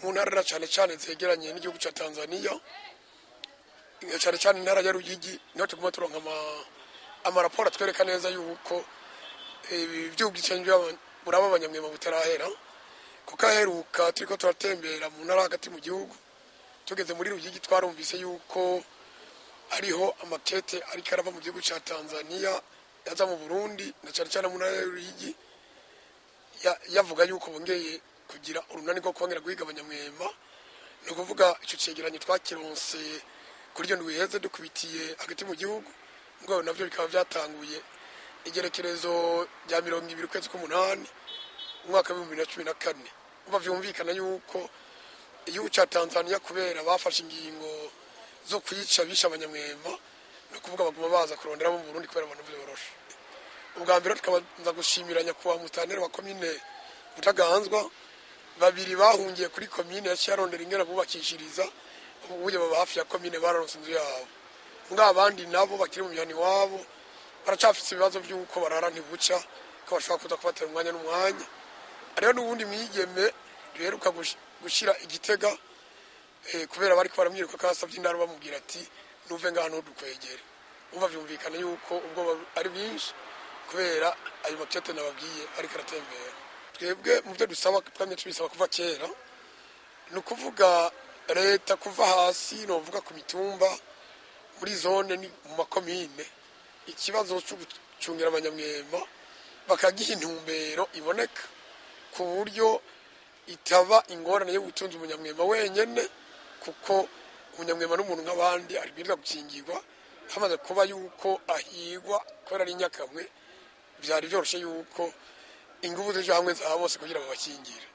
mu ntara cyane cyane zegeranye n'igihugu cya Tanzania, cyane cyane intara ya Ruyigi, niho tuguma turonka amaraporo atwereka neza yuko iby'ubwicanyi buraba abanyamwema butarahera, kuko aheruka turiko turatembera mu ntara hagati mu gihugu, tugeze muri Ruyigi twarumvise yuko ariho amakete ariko arava mu gihugu cya Tanzania yaza mu Burundi, na cyane cyane mu ntara ya Ruyigi, yavuga yuko bongeye kugira urunani rwo kongera guhiga abanyamwema. Ni ukuvuga icyo cegeranyo twakironse kuri iyo ndwiheze dukubitiye hagati mu gihugu, ngo navyo bikaba byatanguye igerekerezo rya 20 ukwezi k'umunani umwaka wa 2014. Umva vyumvikana yuko igihugu cya Tanzania kubera bafashe ingingo zo kwica bisha abanyamwema, no kuvuga baguma baza kurondera mu Burundi kubera abantu byoroshe. Ubwa mbere tukabanza gushimiranya kuwa mutanere wa komine Butaganzwa, babiri bahungiye kuri komine ya Cyarondera ingena bubakishiriza, ubuye baba hafi ya komine bararonse inzu yabo. Nga abandi nabo bakiri mu myani wabo baracafise ibibazo by'uko barara ntibuca, ko bashaka kuza kubatera umwanya n'umwanya. Ariyo n'ubundi mwigeme riheruka gushira Igitega, kubera bari ko baramwiruka kasavye indaro bamubwira ati nuve ngano dukwegere. Umva vyumvikana yuko ubwo ari byinshi kubera ayo makete nababwiye ariko aratembera. Twebwe mu byo dusaba twamye tubisaba kuva kera, ni ukuvuga leta kuva hasi, no vuga ku mitumba muri zone ni mu makomine, ikibazo cyo gucungira abanyamwema bakagiha intumbero iboneka, ku buryo itaba ingorane yo gutunza umunyamwema wenyene, kuko umunyamwema n'umuntu nk'abandi aribwirwa gukingirwa. Hamaze kuba yuko ahigwa kubera ari nyakamwe, byari byoroshe yuko ingufu z'ejo hamwe za bose kugira babakingire.